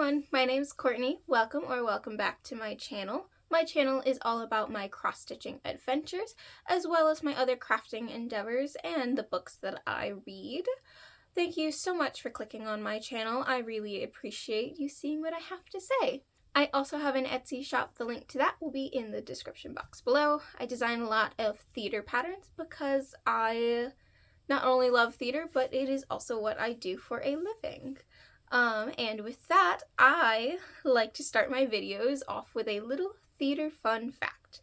everyone, my name's Courtney. Welcome back to my channel. My channel is all about my cross-stitching adventures, as well as my other crafting endeavors and the books that I read. Thank you so much for clicking on my channel. I really appreciate you seeing what I have to say. I also have an Etsy shop. The link to that will be in the description box below. I design a lot of theater patterns because I not only love theater, but it is also what I do for a living. And with that, I like to start my videos off with a little theater fun fact.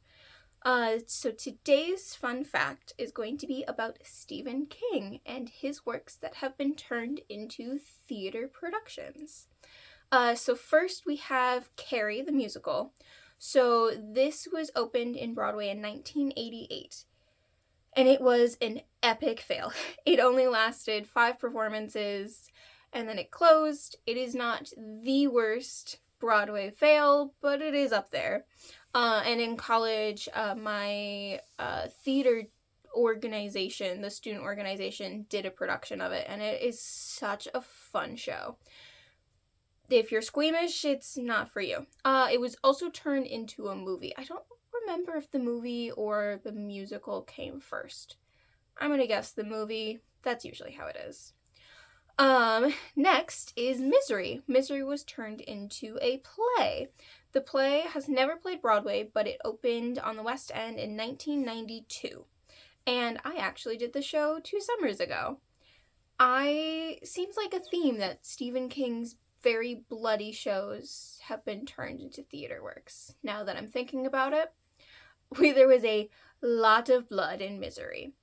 So today's fun fact is going to be about Stephen King and his works that have been turned into theater productions. So first we have Carrie the musical. So this was opened in Broadway in 1988. And it was an epic fail. It only lasted 5 performances and then it closed. It is not the worst Broadway fail, but it is up there. And in college, my theater organization, the student organization, did a production of it, and it is such a fun show. If you're squeamish, it's not for you. It was also turned into a movie. I don't remember if the movie or the musical came first. I'm gonna guess the movie. That's usually how it is. Next is Misery. Misery was turned into a play. The play has never played Broadway, but it opened on the West End in 1992. And I actually did the show 2 summers ago. Seems like a theme that Stephen King's very bloody shows have been turned into theater works. Now that I'm thinking about it, there was a lot of blood in Misery.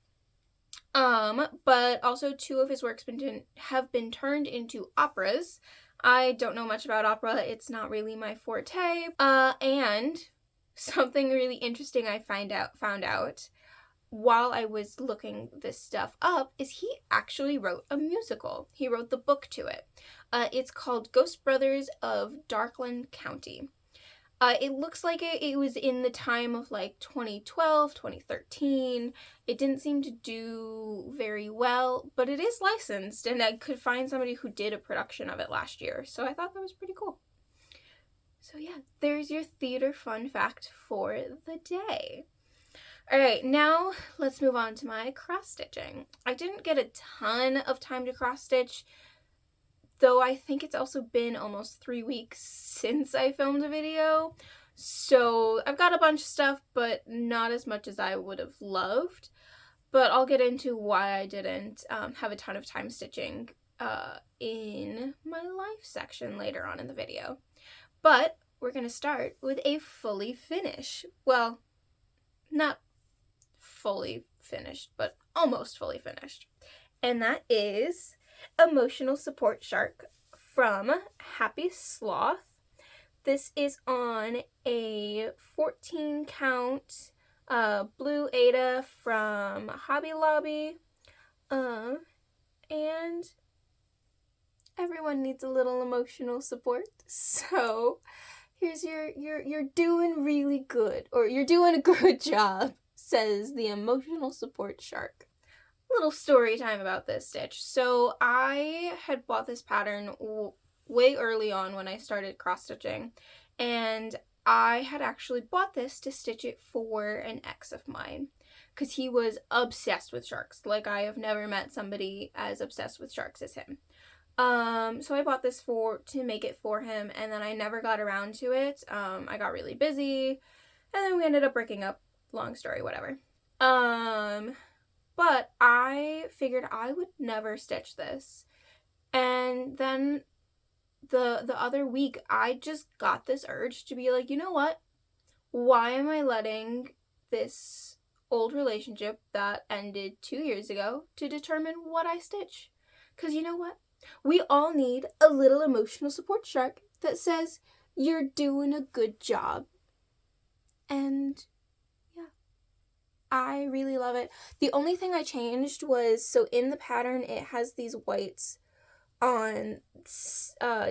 But also 2 of his works have been turned into operas. I don't know much about opera. It's not really my forte. And something really interesting I found out while I was looking this stuff up is he actually wrote a musical. He wrote the book to it. It's called Ghost Brothers of Darkland County. It looks like it was in the time of like 2012, 2013. It didn't seem to do very well, but it is licensed, and I could find somebody who did a production of it last year, so I thought that was pretty cool. So yeah, there's your theater fun fact for the day. Alright, now let's move on to my cross-stitching. I didn't get a ton of time to cross-stitch, though I think it's also been almost 3 weeks since I filmed a video. So I've got a bunch of stuff, but not as much as I would have loved. But I'll get into why I didn't have a ton of time stitching in my life section later on in the video. But we're going to start with a fully finished. Well, not fully finished, but almost fully finished. And that is Emotional Support Shark from Happy Sloth. This is on a 14 count blue aida from Hobby Lobby. And everyone needs a little emotional support. So here's you're doing really good, or you're doing a good job, says the Emotional Support Shark. Little story time about this stitch. So I had bought this pattern way early on when I started cross stitching, and I had actually bought this to stitch it for an ex of mine because he was obsessed with sharks. Like, I have never met somebody as obsessed with sharks as him. So I bought this to make it for him, and then I never got around to it. I got really busy, and then we ended up breaking up. Long story, whatever. But I figured I would never stitch this. And then the other week, I just got this urge to be like, you know what? Why am I letting this old relationship that ended 2 years ago to determine what I stitch? Because you know what? We all need a little emotional support shark that says, you're doing a good job. And I really love it. The only thing I changed was, so in the pattern, it has these whites on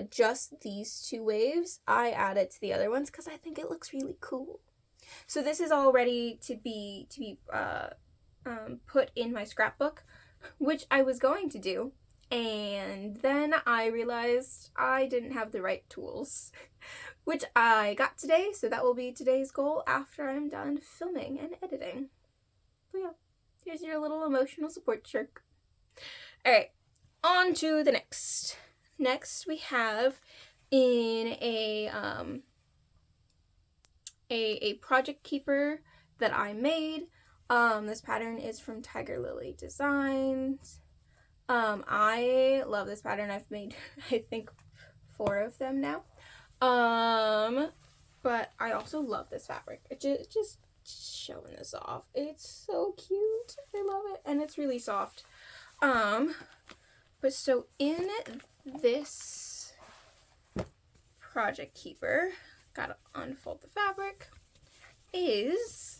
just these 2 waves. I added to the other ones because I think it looks really cool. So this is all ready to be put in my scrapbook, which I was going to do. and then I realized I didn't have the right tools, which I got today, so that will be today's goal after I'm done filming and editing. So yeah, here's your little emotional support jerk. Alright, on to the next. Next we have in a project keeper that I made. This pattern is from Tiger Lily Designs. I love this pattern. I've made, I think, 4 of them now. But I also love this fabric. Just showing this off. It's so cute. I love it. And it's really soft. But so in this project keeper, gotta unfold the fabric, is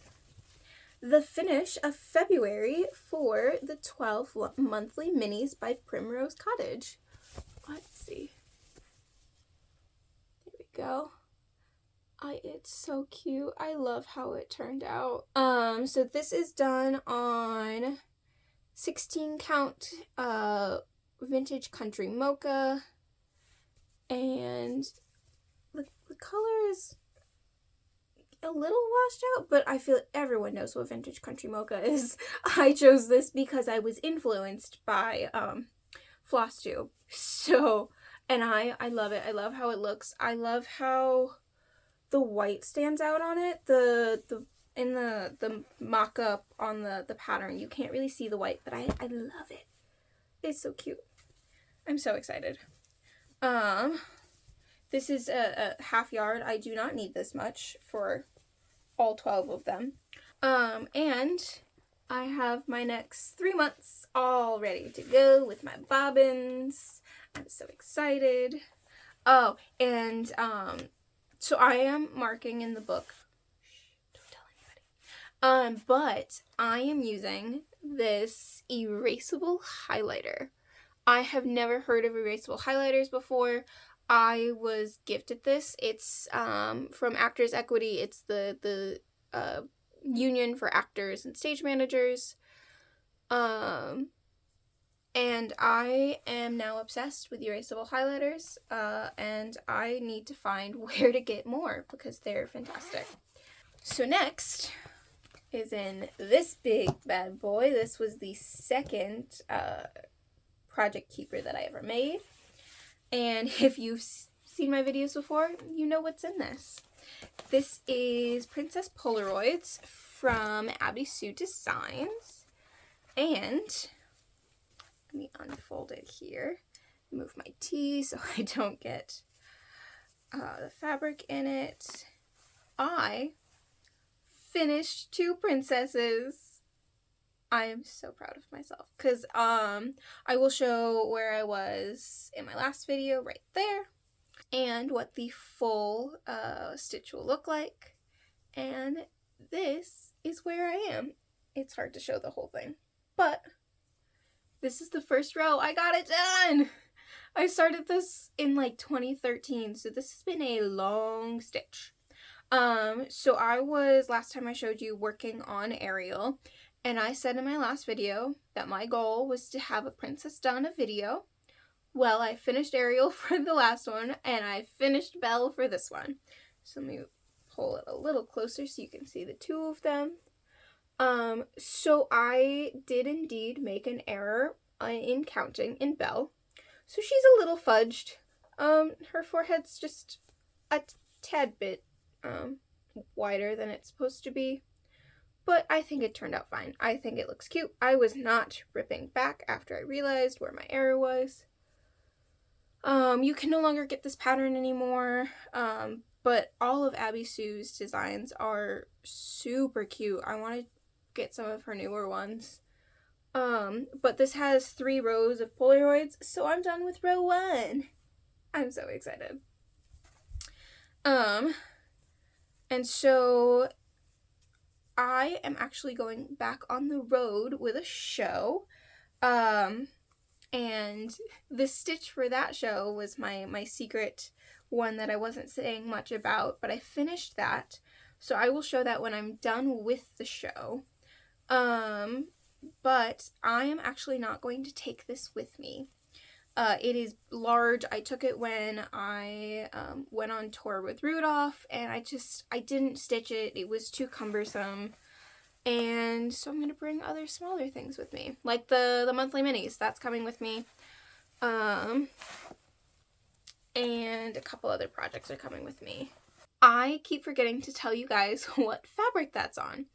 the finish of February for the 12 monthly minis by Primrose Cottage. Let's see. There we go. It's so cute. I love how it turned out. So this is done on 16 count vintage country mocha, and the color is a little washed out, but I feel everyone knows what vintage country mocha is. I chose this because I was influenced by Flosstube. So, and I love it. I love how it looks. I love how the white stands out on it. In the mock-up on the pattern, you can't really see the white, but I love it. It's so cute. I'm so excited. This is a half yard. I do not need this much for all 12 of them. And I have my next 3 months all ready to go with my bobbins. I'm so excited. Oh, and so I am marking in the book. Shh, don't tell anybody. But I am using this erasable highlighter. I have never heard of erasable highlighters before. I was gifted this. It's from Actors Equity. It's the union for actors and stage managers. And I am now obsessed with erasable highlighters. And I need to find where to get more because they're fantastic. So next is in this big bad boy. This was the second project keeper that I ever made. And if you've seen my videos before, you know what's in this. This is Princess Polaroids from Abbie Designs. And let me unfold it here. Move my tea so I don't get the fabric in it. I finished 2 princesses. I am so proud of myself because I will show where I was in my last video right there and what the full stitch will look like. And this is where I am. It's hard to show the whole thing, but this is the first row. I got it done! I started this in like 2013, so this has been a long stitch. So I was, last time I showed you, working on Ariel. And I said in my last video that my goal was to have a princess done a video. Well, I finished Ariel for the last one, and I finished Belle for this one. So let me pull it a little closer so you can see the 2 of them. So I did indeed make an error in counting in Belle. So she's a little fudged. Her forehead's just a tad bit wider than it's supposed to be. But I think it turned out fine. I think it looks cute. I was not ripping back after I realized where my error was. You can no longer get this pattern anymore. But all of Abbie Sue's designs are super cute. I want to get some of her newer ones. But this has 3 rows of Polaroids, so I'm done with row 1. I'm so excited. And so I am actually going back on the road with a show. And the stitch for that show was my secret one that I wasn't saying much about, but I finished that. So I will show that when I'm done with the show. But I am actually not going to take this with me. It is large. I took it when I went on tour with Rudolph, and I didn't stitch it. It was too cumbersome. And so I'm going to bring other smaller things with me. Like the monthly minis. That's coming with me. And a couple other projects are coming with me. I keep forgetting to tell you guys what fabric that's on.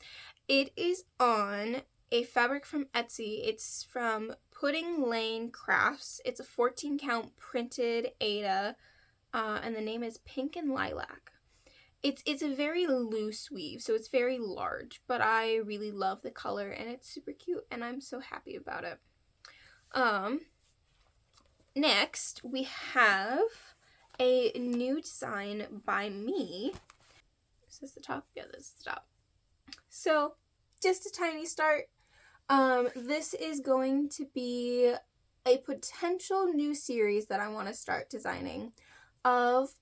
It is on a fabric from Etsy. It's from Pudding Lane Crafts. It's a 14 count printed Aida, and the name is Pink and Lilac. It's a very loose weave, so it's very large, but I really love the color, and it's super cute, and I'm so happy about it. Next, we have a new design by me. Is this the top? Yeah, this is the top. So, just a tiny start. This is going to be a potential new series that I want to start designing of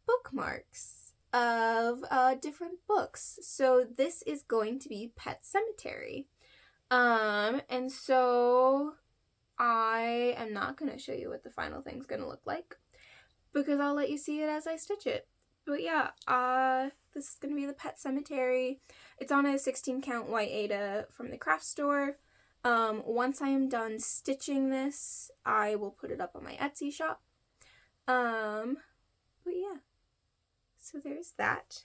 bookmarks of different books. So this is going to be Pet Semetary. And so I am not going to show you what the final thing's going to look like because I'll let you see it as I stitch it. But yeah, this is going to be the Pet Semetary. It's on a 16 count white Aida from the craft store. Once I am done stitching this, I will put it up on my Etsy shop. But yeah. So there's that.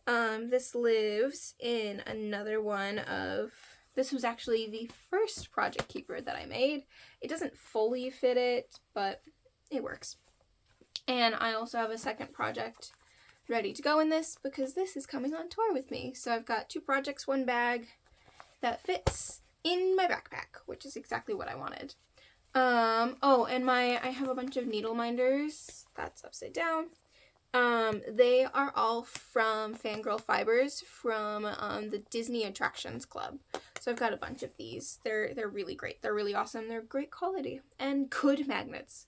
This lives in another one of... This was actually the first project keeper that I made. It doesn't fully fit it, but it works. And I also have a second project ready to go in this because this is coming on tour with me. So I've got 2 projects, 1 bag that fits in my backpack, which is exactly what I wanted. Oh, and I have a bunch of needle minders. That's upside down. They are all from Fangirl fibers from the Disney Attractions Club. So I've got a bunch of these. They're really great. They're really awesome. They're great quality and good magnets.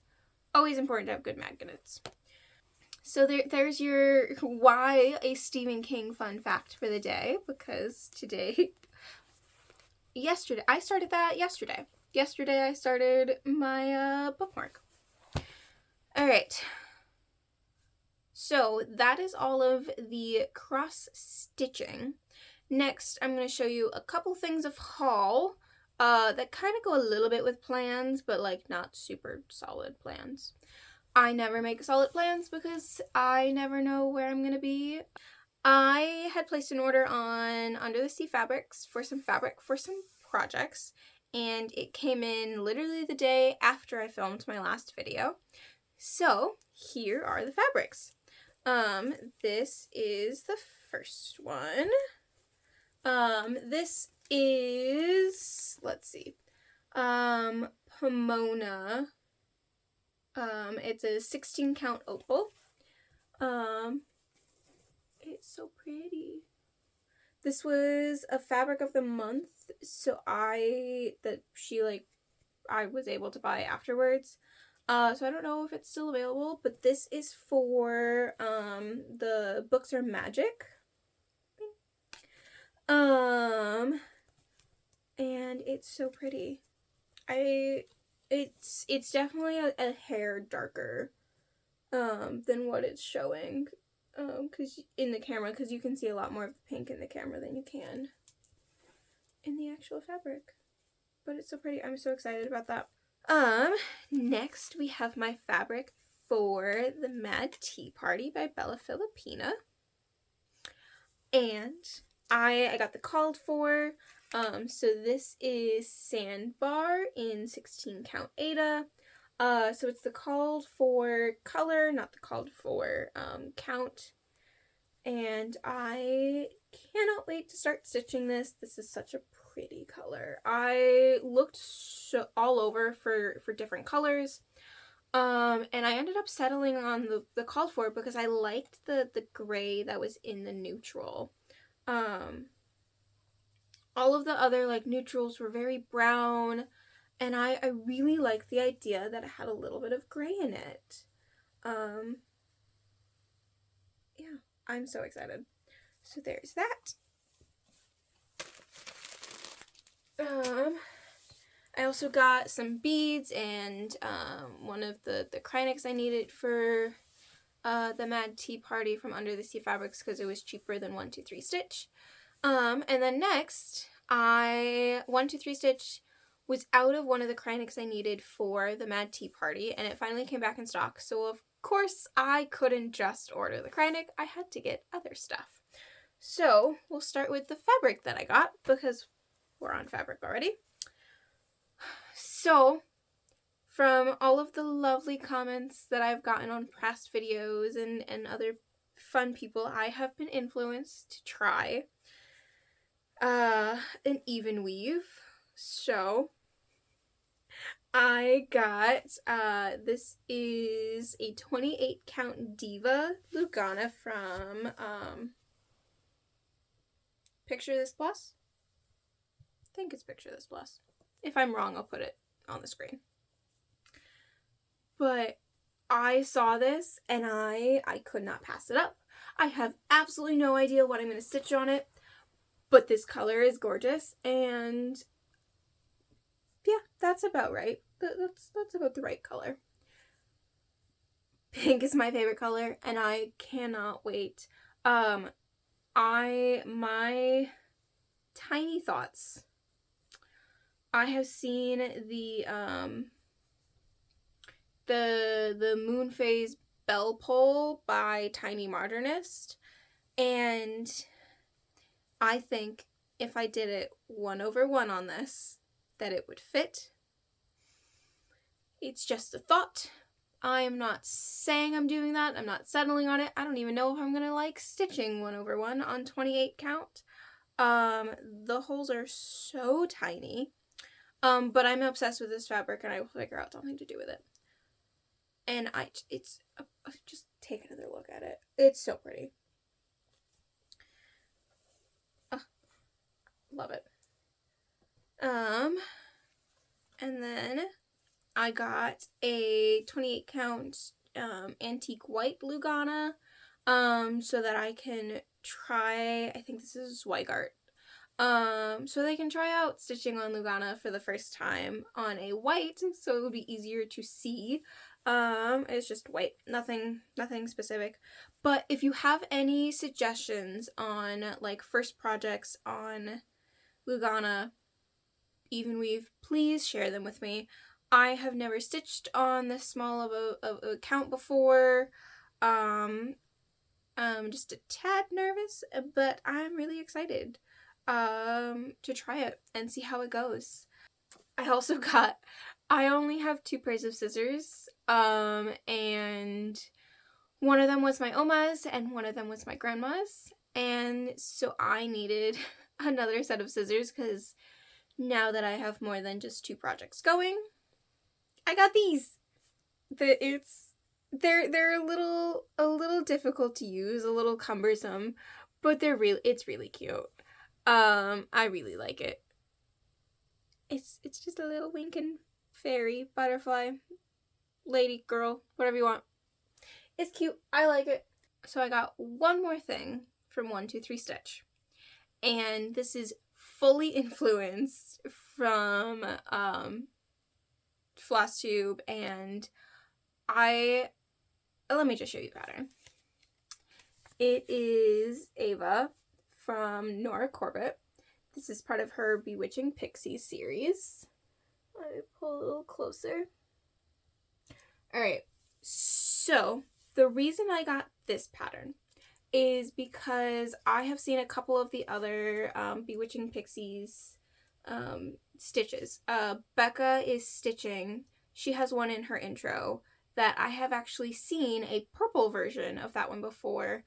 Always important to have good magnets. So there's your why a Stephen King fun fact for the day, because I started that yesterday. Yesterday I started my bookmark. All right. So that is all of the cross stitching. Next, I'm going to show you a couple things of haul that kind of go a little bit with plans, but like not super solid plans. I never make solid plans because I never know where I'm going to be. I had placed an order on Under the Sea Fabrics for some fabric for some projects, and it came in literally the day after I filmed my last video. So here are the fabrics. This is the first one. This is, let's see, Pomona. It's a 16 count opal. It's so pretty. This was a fabric of the month, so I was able to buy afterwards. So I don't know if it's still available, but this is for the Books Are Magic. And it's so pretty. It's definitely a hair darker than what it's showing cause in the camera, because you can see a lot more of the pink in the camera than you can in the actual fabric. But it's so pretty. I'm so excited about that. Next we have my fabric for the Mad Tea Party by Bella Filipina. And I got the called for. So this is Sandbar in 16 count Aida. So it's the called for color, not the called for count. And I cannot wait to start stitching this. This is such a pretty color. I looked all over for different colors. And I ended up settling on the called for because I liked the gray that was in the neutral. All of the other like neutrals were very brown, and I really liked the idea that it had a little bit of gray in it. Yeah, I'm so excited. So there's that. I also got some beads and one of the Kreinicks I needed for the Mad Tea Party from Under the Sea Fabrics because it was cheaper than 123 Stitch. And then next, 123 Stitch was out of one of the Kreinicks I needed for the Mad Tea Party, and it finally came back in stock. So of course I couldn't just order the Kreinik, I had to get other stuff. So we'll start with the fabric that I got because we're on fabric already. So from all of the lovely comments that I've gotten on past videos and other fun people, I have been influenced to try an even weave. So I got, this is a 28 count Diva Lugana from, Picture This Plus? I think it's Picture This Plus. If I'm wrong, I'll put it on the screen. But I saw this and I could not pass it up. I have absolutely no idea what I'm going to stitch on it, but this color is gorgeous, and yeah, that's about right. That's about the right color. Pink is my favorite color, and I cannot wait. My tiny thoughts. I have seen the Moon Phase Bell Pull by Tiny Modernist, and I think if I did it 1/1 on this, that it would fit. It's just a thought. I am not saying I'm doing that. I'm not settling on it. I don't even know if I'm gonna like stitching 1/1 on 28 count. The holes are so tiny. But I'm obsessed with this fabric, and I will figure out something to do with it. And just take another look at it. It's so pretty. Love it. And then I got a 28 count antique white Lugana, so that I can try, I think this is Zweigart, so they can try out stitching on Lugana for the first time on a white, so it would be easier to see. It's just white, nothing specific. But if you have any suggestions on like first projects on Lugana even weave, please share them with me. I have never stitched on this small of a count before. I'm just a tad nervous, but I'm really excited to try it and see how it goes. I only have 2 pairs of scissors, and one of them was my Oma's and one of them was my grandma's, and so I needed another set of scissors because now that I have more than just 2 projects going, I got these. They're a little difficult to use, a little cumbersome, but it's really cute. I really like it. It's just a little winking fairy, butterfly, lady, girl, whatever you want. It's cute. I like it. So I got one more thing from 123 Stitch, and this is fully influenced from Flosstube, and let me just show you the pattern. It is Ava from Nora Corbett. This is part of her Bewitching Pixies series. Let me pull a little closer. Alright, so the reason I got this pattern is because I have seen a couple of the other Bewitching Pixies stitches. Becca is stitching, she has one in her intro that I have actually seen a purple version of that one before.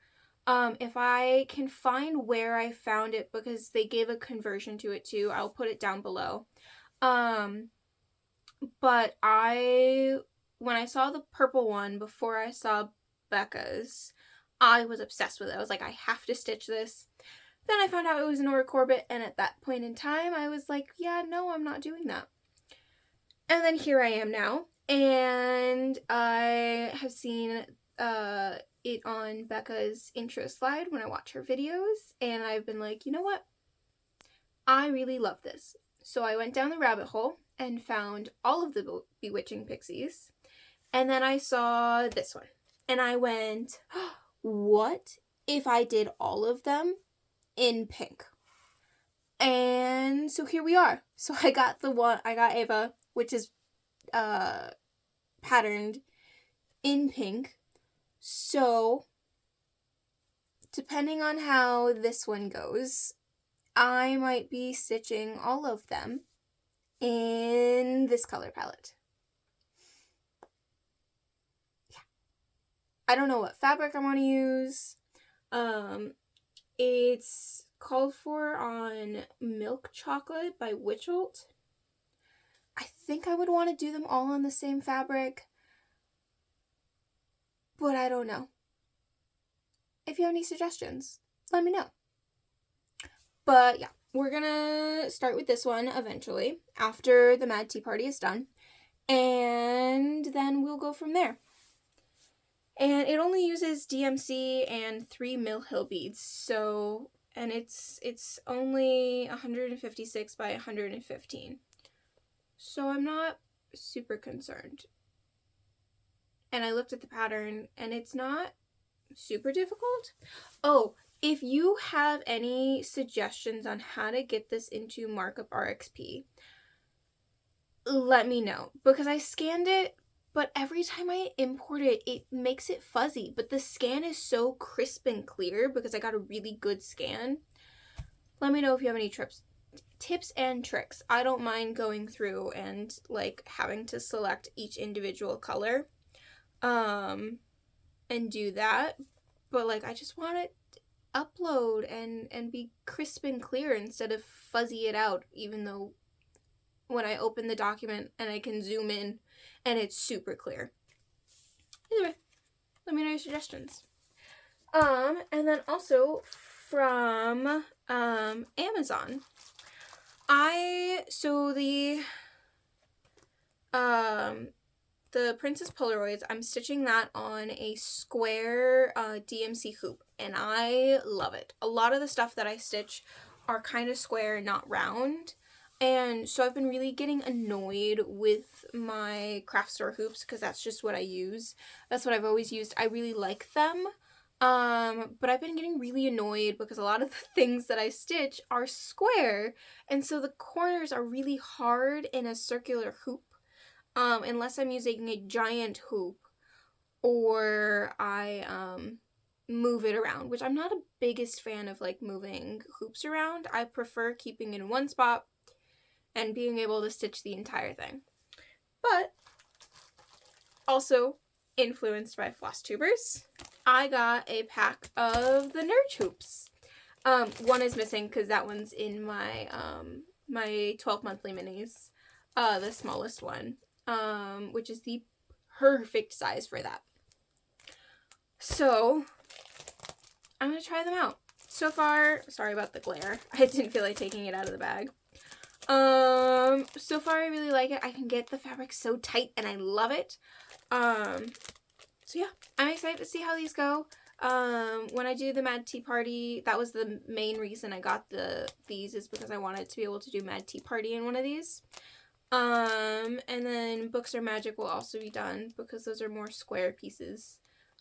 If I can find where I found it, because they gave a conversion to it too, I'll put it down below. But when I saw the purple one before I saw Becca's, I was obsessed with it. I was like, I have to stitch this. Then I found out it was Nora Corbett, and at that point in time, I was like, yeah, no, I'm not doing that. And then here I am now, and I have seen it on Becca's intro slide when I watch her videos, and I've been like, you know what? I really love this. So I went down the rabbit hole, and found all of the Bewitching Pixies. And then I saw this one. And I went, what if I did all of them in pink? And so here we are. So I got Ava, which is patterned in pink. So depending on how this one goes, I might be stitching all of them in this color palette. Yeah. I don't know what fabric I want to use. It's called for on Milk Chocolate by Witcholt. I think I would want to do them all on the same fabric, but I don't know. If you have any suggestions, let me know. But yeah, we're gonna start with this one eventually, after the Mad Tea Party is done, and then we'll go from there. And it only uses DMC and 3 Mill Hill beads, so, and it's only 156 by 115. So I'm not super concerned. And I looked at the pattern, and it's not super difficult. Oh, if you have any suggestions on how to get this into Markup RXP, let me know. Because I scanned it, but every time I import it, it makes it fuzzy. But the scan is so crisp and clear because I got a really good scan. Let me know if you have any tips and tricks. I don't mind going through and like having to select each individual color and do that, but like I just want it to upload and be crisp and clear instead of fuzzy it out, even though when I open the document and I can zoom in and it's super clear. Either way, let me know your suggestions. And then also from Amazon, the Princess Polaroids, I'm stitching that on a square DMC hoop, and I love it. A lot of the stuff that I stitch are kind of square, not round, and so I've been really getting annoyed with my craft store hoops because that's just what I use. That's what I've always used. I really like them, but I've been getting really annoyed because a lot of the things that I stitch are square, and so the corners are really hard in a circular hoop. Unless I'm using a giant hoop or I move it around, which I'm not a biggest fan of like moving hoops around. I prefer keeping in one spot and being able to stitch the entire thing. But also influenced by Flosstubers, I got a pack of the Nurge hoops. One is missing because that one's in my my 12 monthly minis, the smallest one. Which is the perfect size for that. So, I'm going to try them out. So far, sorry about the glare. I didn't feel like taking it out of the bag. So far I really like it. I can get the fabric so tight and I love it. So yeah, I'm excited to see how these go. When I do the Mad Tea Party, that was the main reason I got these is because I wanted to be able to do Mad Tea Party in one of these. And then Books Are Magic will also be done because those are more square pieces.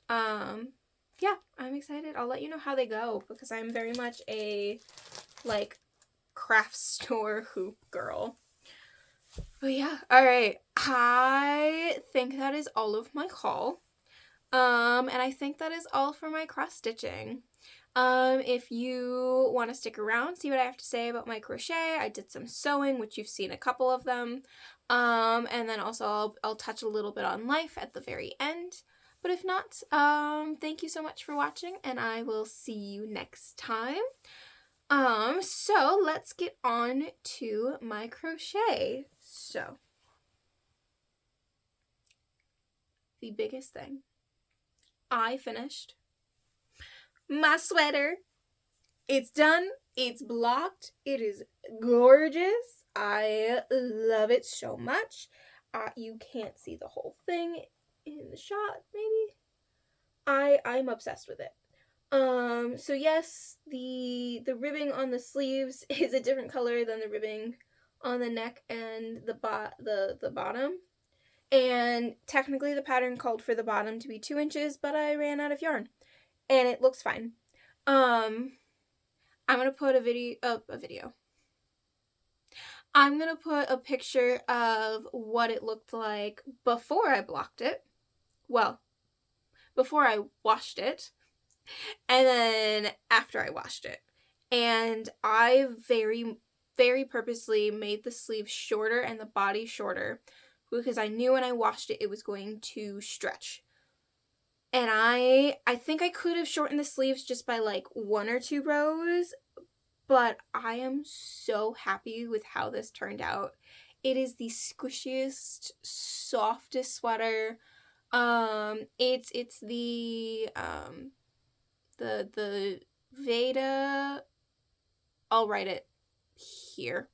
Yeah, I'm excited. I'll let you know how they go because I'm very much a, like, craft store hoop girl. But yeah, alright. I think that is all of my haul. And I think that is all for my cross stitching. If you want to stick around, see what I have to say about my crochet, I did some sewing, which you've seen a couple of them. And then also I'll touch a little bit on life at the very end. But if not, thank you so much for watching, and I will see you next time. So let's get on to my crochet. So, the biggest thing, I finished my sweater. It's done. It's blocked. It is gorgeous. I love it so much. You can't see the whole thing in the shot, maybe. I'm obsessed with it. So yes, the ribbing on the sleeves is a different color than the ribbing on the neck and the bottom. And technically the pattern called for the bottom to be 2 inches, but I ran out of yarn. And it looks fine. I'm gonna put a video. I'm gonna put a picture of what it looked like before I blocked it. Well, before I washed it. And then after I washed it. And I very, very purposely made the sleeves shorter and the body shorter because I knew when I washed it, it was going to stretch. And I think I could have shortened the sleeves just by like 1 or 2 rows, but I am so happy with how this turned out. It is the squishiest, softest sweater. It's the Veda, I'll write it here.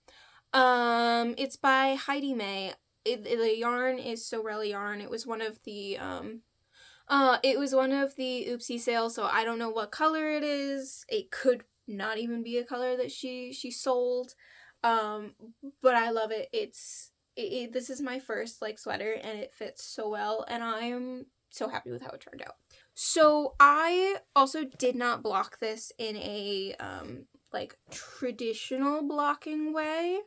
It's by Heidi May. The yarn is Sorella yarn. It was one of the Oopsie sales, so I don't know what color it is. It could not even be a color that she sold. But I love it. This is my first like sweater and it fits so well and I am so happy with how it turned out. So I also did not block this in a like traditional blocking way.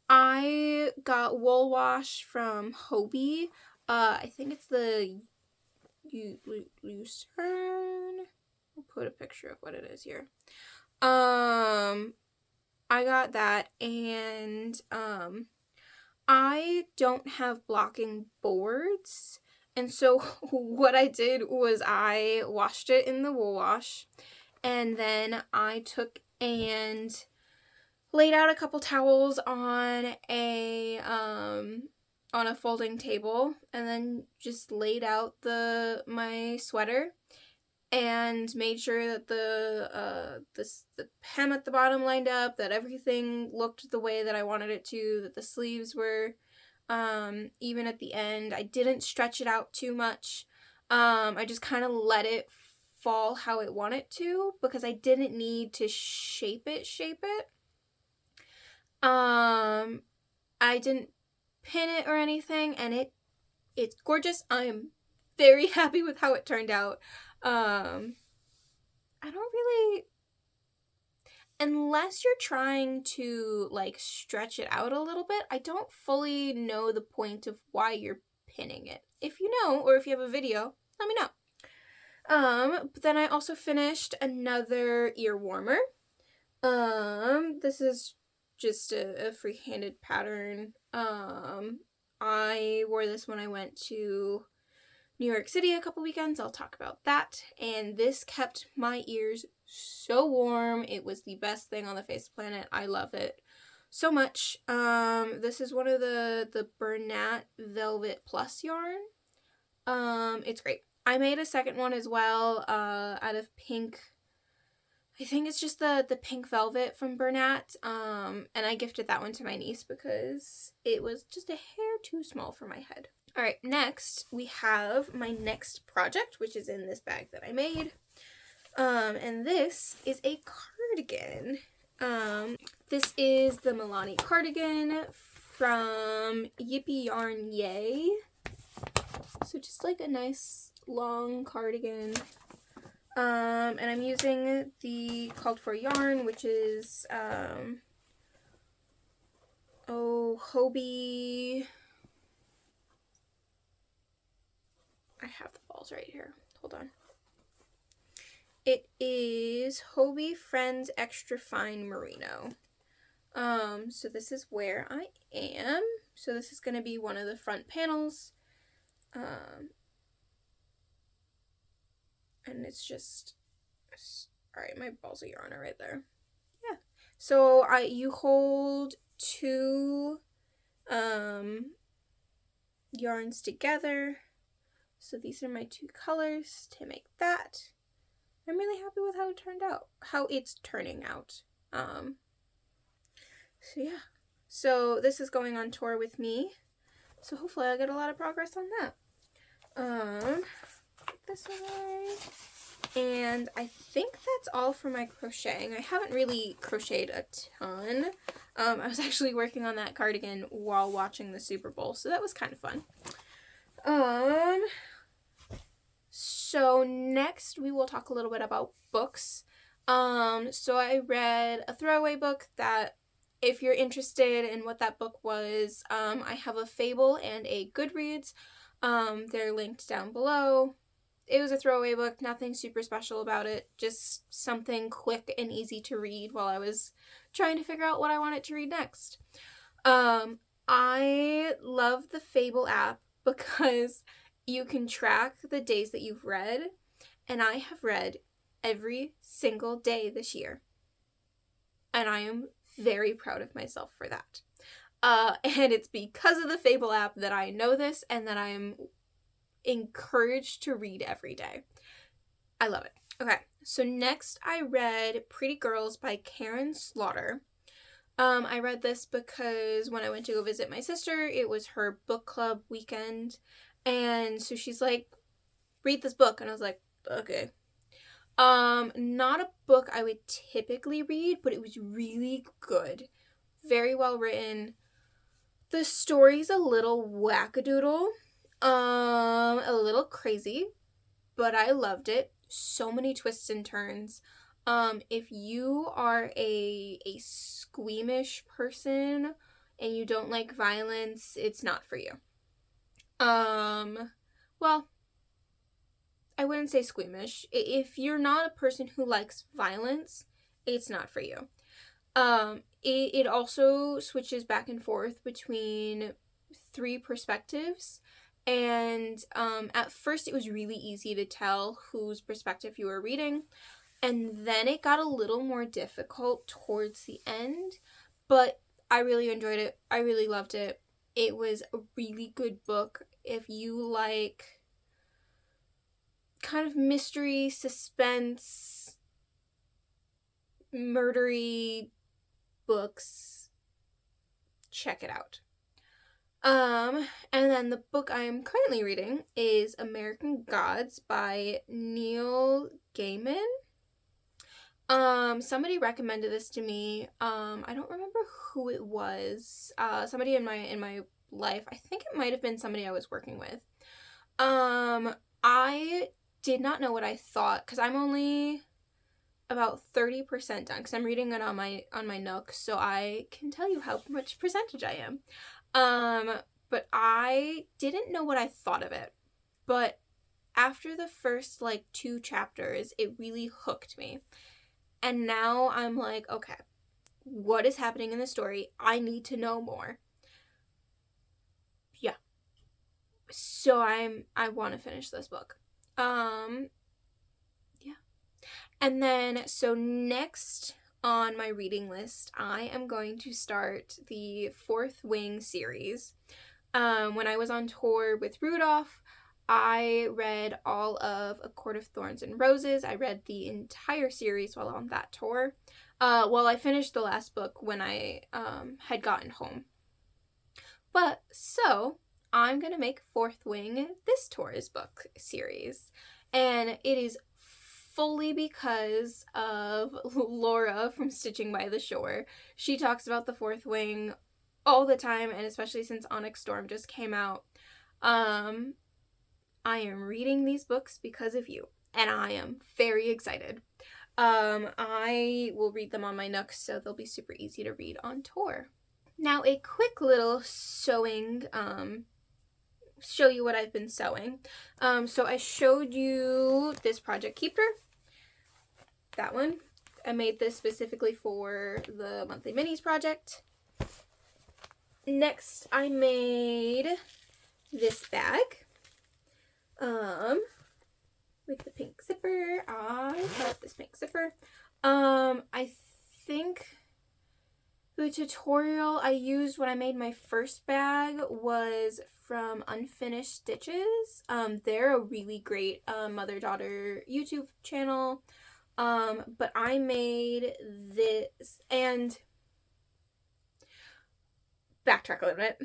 I got wool wash from Hobie. I think it's the Lucerne. I'll put a picture of what it is here. I got that and I don't have blocking boards. And so what I did was I washed it in the wool wash and then I took and laid out a couple towels on a folding table and then just laid out my sweater and made sure that the hem at the bottom lined up, that everything looked the way that I wanted it to, that the sleeves were even at the end. I didn't stretch it out too much. I just kind of let it fall how it wanted to because I didn't need to shape it. I didn't pin it or anything and it's gorgeous. I am very happy with how it turned out. I don't really, unless you're trying to like stretch it out a little bit, I don't fully know the point of why you're pinning it. If you know, or if you have a video, let me know. But then I also finished another ear warmer. This is just a free-handed pattern. I wore this when I went to New York City a couple weekends. I'll talk about that. And this kept my ears so warm. It was the best thing on the face of the planet. I love it so much. This is one of the Bernat Velvet Plus yarn. It's great. I made a second one as well, out of pink. I think it's just the pink velvet from Bernat. And I gifted that one to my niece because it was just a hair too small for my head. Alright, next we have my next project, which is in this bag that I made. And this is a cardigan. This is the Milani cardigan from Yippee Yarn Yay. So just like a nice long cardigan. And I'm using the called for yarn, which is Hobie. I have the balls right here. Hold on. It is Hobie Friends Extra Fine Merino. So this is where I am. So this is going to be one of the front panels. And it's just, alright, my balls of yarn are right there. Yeah. So you hold 2 yarns together. So these are my 2 colors to make that. I'm really happy with how it turned out, how it's turning out. So yeah. So this is going on tour with me. So hopefully I'll get a lot of progress on that. Put this away. And I think that's all for my crocheting. I haven't really crocheted a ton. I was actually working on that cardigan while watching the Super Bowl, so that was kind of fun. So next we will talk a little bit about books. So I read a throwaway book that, if you're interested in what that book was, I have a Fable and a Goodreads. They're linked down below. It was a throwaway book, nothing super special about it, just something quick and easy to read while I was trying to figure out what I wanted to read next. I love the Fable app because you can track the days that you've read, and I have read every single day this year. And I am very proud of myself for that. And it's because of the Fable app that I know this and that I'm encouraged to read every day. I love it. Okay, so next I read Pretty Girls by Karen Slaughter. I read this because when I went to go visit my sister, it was her book club weekend, and so she's like, read this book, and I was like, okay. Not a book I would typically read, but it was really good. Very well written. The story's a little wackadoodle. A little crazy, but I loved it. So many twists and turns. If you are a squeamish person and you don't like violence, it's not for you. Well, I wouldn't say squeamish. If you're not a person who likes violence, it's not for you. It also switches back and forth between 3 perspectives. And at first it was really easy to tell whose perspective you were reading, and then it got a little more difficult towards the end, but I really enjoyed it. I really loved it. It was a really good book. If you like kind of mystery, suspense, murdery books, check it out. And then the book I am currently reading is American Gods by Neil Gaiman. Somebody recommended this to me. I don't remember who it was. Somebody in my life. I think it might have been somebody I was working with. I did not know what I thought, because I'm only about 30% done, because I'm reading it on my Nook, so I can tell you how much percentage I am. But I didn't know what I thought of it. But after the first, 2 chapters, it really hooked me. And now I'm like, okay, what is happening in the story? I need to know more. Yeah. So I want to finish this book. Yeah. And then, so next on my reading list, I am going to start the Fourth Wing series. When I was on tour with Rudolph, I read all of A Court of Thorns and Roses. I read the entire series while on that tour. Well, I finished the last book when I had gotten home. But, so, I'm going to make Fourth Wing this tour's book series. And it is fully because of Laura from Stitching by the Shore. She talks about the Fourth Wing all the time, and especially since Onyx Storm just came out. I am reading these books because of you, and I am very excited. I will read them on my Nook, so they'll be super easy to read on tour. Now, a quick little sewing, show you what I've been sewing. So I showed you this Project Keeper. That one. I made this specifically for the monthly minis project. Next, I made this bag. With the pink zipper. I love this pink zipper. I think the tutorial I used when I made my first bag was from Unfinished Stitches. They're a really great mother-daughter YouTube channel. But I made this, and backtrack a little bit.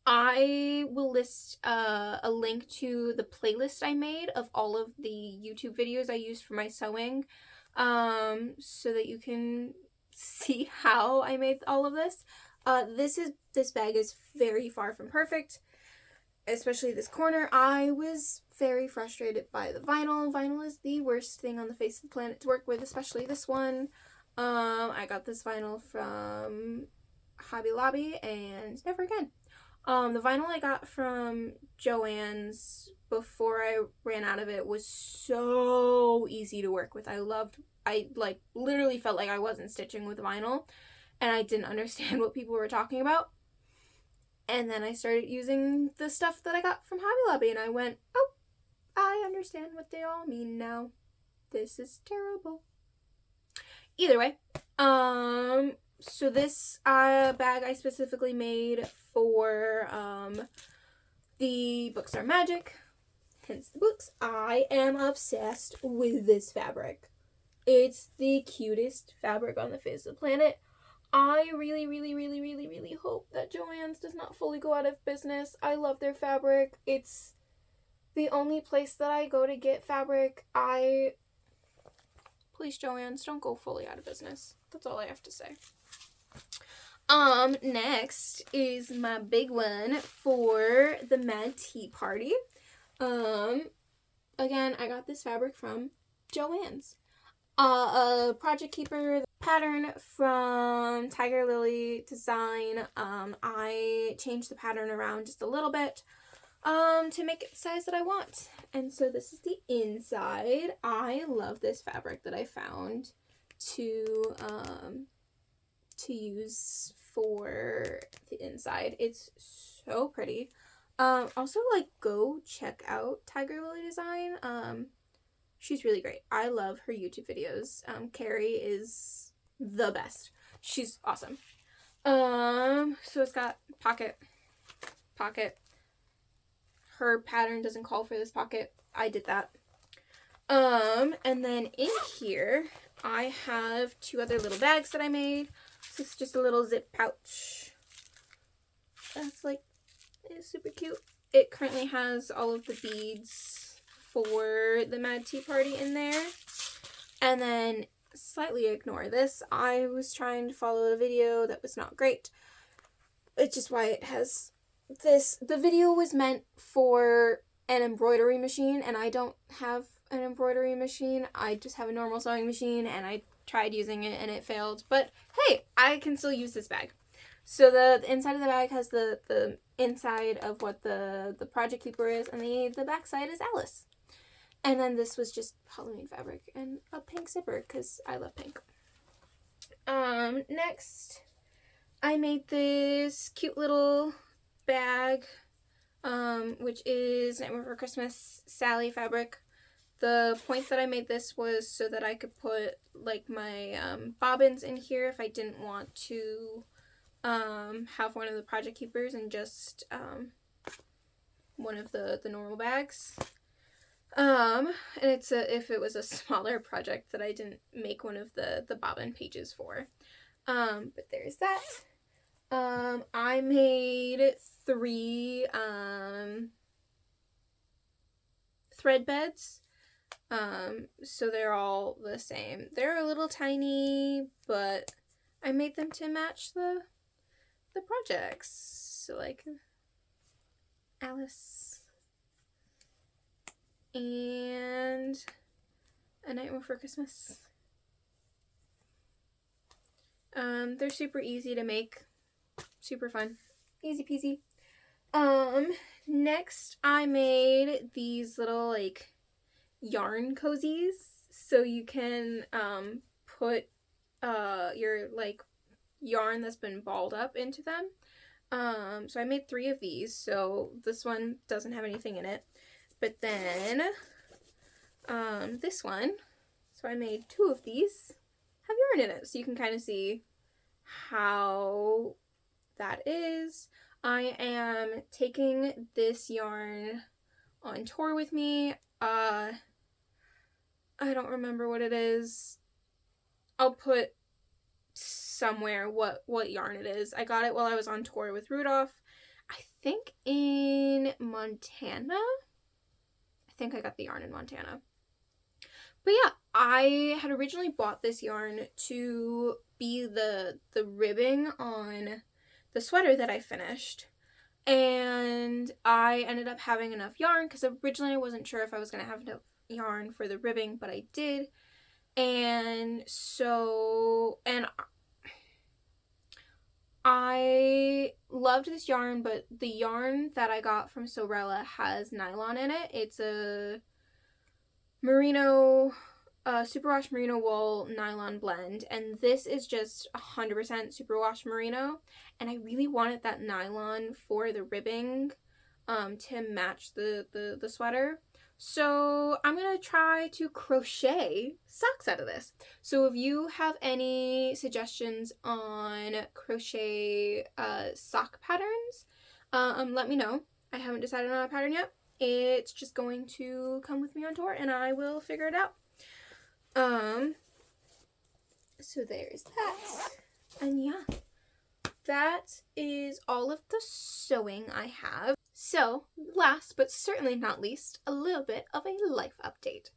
I will list a link to the playlist I made of all of the YouTube videos I used for my sewing, so that you can see how I made all of this. This bag is very far from perfect, especially this corner. I was very frustrated by the vinyl. Vinyl is the worst thing on the face of the planet to work with, especially this one. I got this vinyl from Hobby Lobby and never again. The vinyl I got from Joann's before I ran out of it was so easy to work with. I like literally felt like I wasn't stitching with vinyl, and I didn't understand what people were talking about. And then I started using the stuff that I got from Hobby Lobby, and I went, oh, I understand what they all mean now. This is terrible. Either way, so this bag I specifically made for the Books Are Magic, hence the books. I am obsessed with this fabric. It's the cutest fabric on the face of the planet. I really, really, really, really, really hope that Joann's does not fully go out of business. I love their fabric. It's the only place that I go to get fabric. Please, Joann's, don't go fully out of business. That's all I have to say. Next is my big one for the Mad Tea Party. Again, I got this fabric from Joann's. A Project Keeper pattern from Tiger Lily Design. I changed the pattern around just a little bit to make it the size that I want. And so this is the inside. I love this fabric that I found to use for the inside. It's so pretty. Also, like, go check out Tiger Lily Design. She's really great. I love her YouTube videos. Carrie is the best. She's awesome. So it's got pocket. Her pattern doesn't call for this pocket. I did that. And then in here, I have two other little bags that I made. This is just a little zip pouch. That's like, it's super cute. It currently has all of the beads for the Mad Tea Party in there. And then slightly ignore this. I was trying to follow a video that was not great. It's just why it has this. The video was meant for an embroidery machine, and I don't have an embroidery machine. I just have a normal sewing machine, and I tried using it and it failed. But hey, I can still use this bag. So the inside of the bag has the inside of what the Project Keeper is, and the back side is Alice. And then this was just Halloween fabric and a pink zipper, because I love pink. Next, I made this cute little bag, which is Nightmare Before Christmas Sally fabric. The point that I made this was so that I could put, like, my bobbins in here if I didn't want to have one of the Project Keepers and just one of the normal bags. And it's if it was a smaller project that I didn't make one of the bobbin pages for. But there's that. I made 3 thread beds. So they're all the same. They're a little tiny, but I made them to match the projects. So, like, Alice and A Nightmare Before Christmas. They're super easy to make. Super fun. Easy peasy. Next I made these little, like, yarn cozies, so you can put your, like, yarn that's been balled up into them. So I made 3 of these. So this one doesn't have anything in it, but then this one, so I made 2 of these, have yarn in it, so you can kind of see how that is. I am taking this yarn on tour with me. I don't remember what it is. I'll put somewhere what yarn it is. I got it while I was on tour with Rudolph. I think in Montana. I think I got the yarn in Montana. But yeah, I had originally bought this yarn to be the ribbing on the sweater that I finished, and I ended up having enough yarn because originally I wasn't sure if I was going to have enough yarn for the ribbing, but I did. And so, and I loved this yarn, but the yarn that I got from Sorella has nylon in it. It's a merino, superwash merino wool nylon blend, and this is just 100% superwash merino, and I really wanted that nylon for the ribbing to match the sweater. So I'm gonna try to crochet socks out of this. So if you have any suggestions on crochet sock patterns, let me know. I haven't decided on a pattern yet. It's just going to come with me on tour and I will figure it out. So there's that. And yeah, that is all of the sewing I have. So last but certainly not least, a little bit of a life update.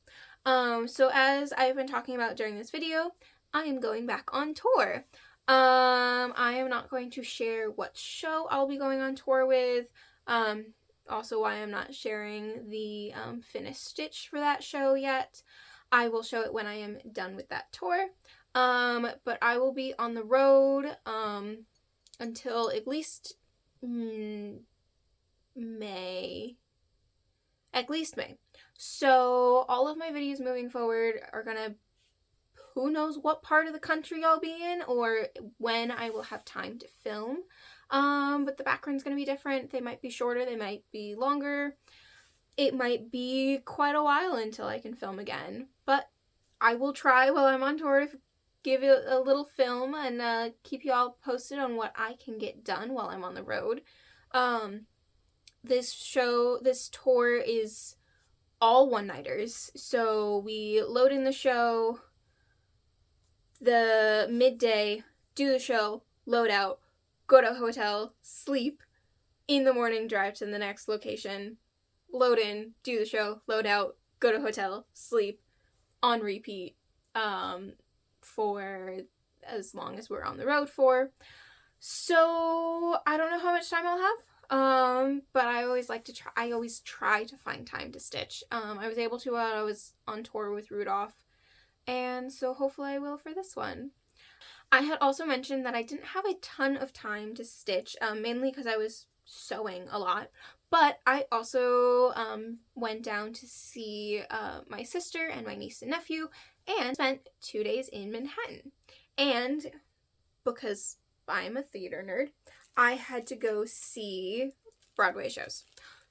So as I've been talking about during this video, I am going back on tour. I am not going to share what show I'll be going on tour with. Also why I'm not sharing the finished stitch for that show yet. I will show it when I am done with that tour. But I will be on the road until at least May. At least May. So all of my videos moving forward are gonna, who knows what part of the country I'll be in or when I will have time to film. But the background's gonna be different. They might be shorter, they might be longer. It might be quite a while until I can film again. But I will try while I'm on tour to give it a little film and keep you all posted on what I can get done while I'm on the road. This tour is all one-nighters. So we load in the show, the midday, do the show, load out, go to a hotel, sleep, in the morning drive to the next location, load in, do the show, load out, go to a hotel, sleep, on repeat, for as long as we're on the road for. So I don't know how much time I'll have, but I always try to find time to stitch. I was able to while I was on tour with Rudolph, and so hopefully I will for this one. I had also mentioned that I didn't have a ton of time to stitch, mainly because I was sewing a lot, but I also went down to see my sister and my niece and nephew and spent 2 days in Manhattan. And because I'm a theater nerd, I had to go see Broadway shows.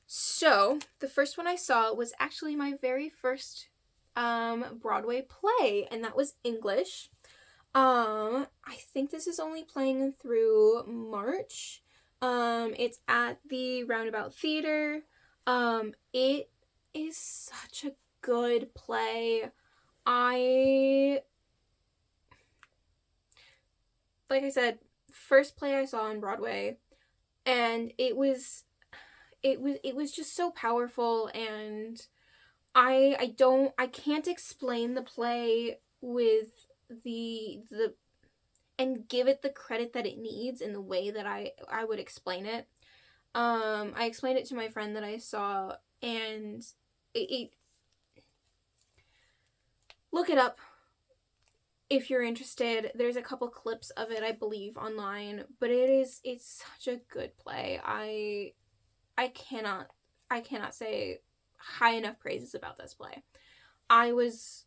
So the first one I saw was actually my very first Broadway play, and that was English. I think this is only playing through March. It's at the Roundabout Theater. It is such a good play. Like I said, first play I saw on Broadway, and it was just so powerful, and I can't explain the play with and give it the credit that it needs in the way that I would explain it. I explained it to my friend that I saw, and look it up if you're interested. There's a couple clips of it, I believe, online, but it's such a good play. I cannot say high enough praises about this play. I was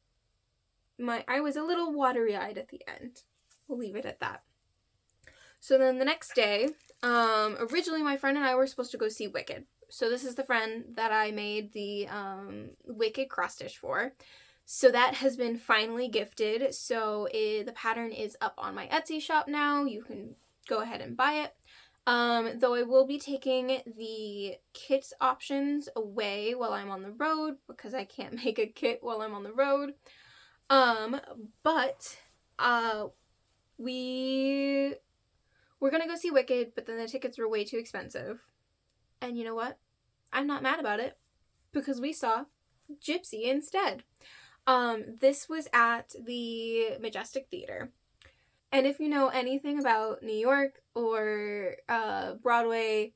a little watery-eyed at the end. We'll leave it at that. So then the next day, originally my friend and I were supposed to go see Wicked. So this is the friend that I made the Wicked cross stitch for. So that has been finally gifted. So the pattern is up on my Etsy shop now. You can go ahead and buy it. Though I will be taking the kits options away while I'm on the road because I can't make a kit while I'm on the road. But we were gonna go see Wicked, but then the tickets were way too expensive. And you know what? I'm not mad about it because we saw Gypsy instead. This was at the Majestic Theater. And if you know anything about New York or Broadway,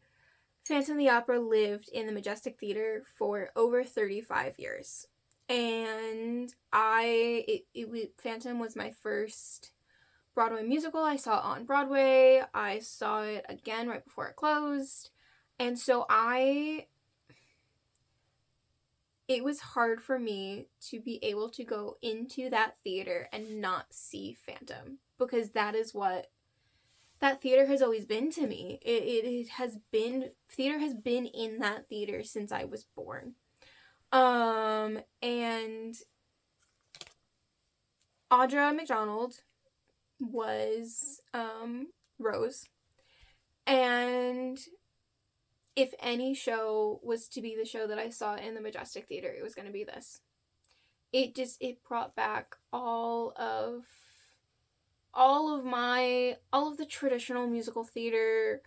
Phantom of the Opera lived in the Majestic Theater for over 35 years. And Phantom was my first Broadway musical. I saw it on Broadway. I saw it again right before it closed. And so it was hard for me to be able to go into that theater and not see Phantom, because that is what that theater has always been to me. Theater has been in that theater since I was born. And Audra McDonald was Rose, and if any show was to be the show that I saw in the Majestic Theater, it was going to be this. It brought back all of the traditional musical theater,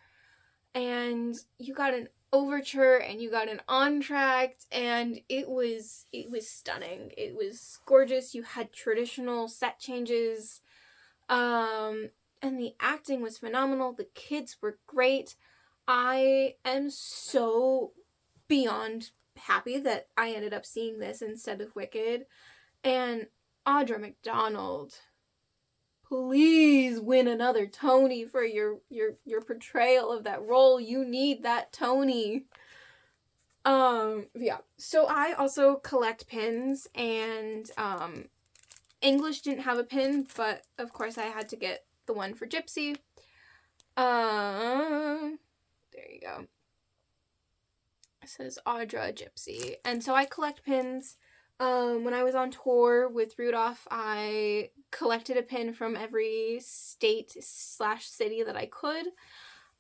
and you got an overture and you got an entr'acte, and it was stunning. It was gorgeous. You had traditional set changes, and the acting was phenomenal. The kids were great. I am so beyond happy that I ended up seeing this instead of Wicked. And Audra McDonald, please win another Tony for your portrayal of that role. You need that Tony. Yeah. So I also collect pins, and English didn't have a pin, but of course I had to get the one for Gypsy. There you go. It says Audra Gypsy. And so I collect pins. When I was on tour with Rudolph, I collected a pin from every state/city that I could.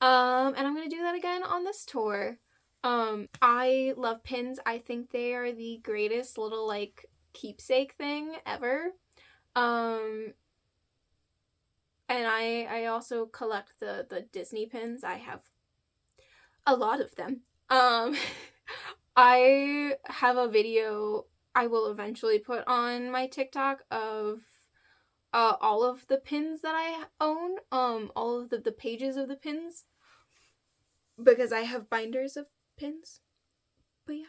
And I'm going to do that again on this tour. I love pins. I think they are the greatest little, like, keepsake thing ever. And I also collect the Disney pins. I have a lot of them. I have a video I will eventually put on my TikTok of all of the pins that I own, all of the pages of the pins, because I have binders of pins. But yeah.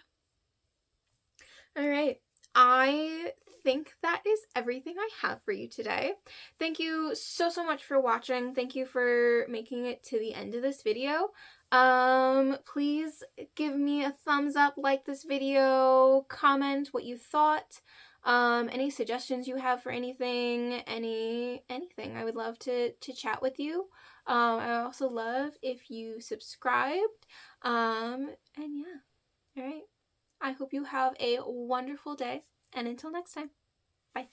Alright, I think that is everything I have for you today. Thank you so much for watching. Thank you for making it to the end of this video. Please give me a thumbs up, like this video, comment what you thought, any suggestions you have for anything, anything. I would love to chat with you. I also love if you subscribed, and yeah. Alright, I hope you have a wonderful day, and until next time, bye.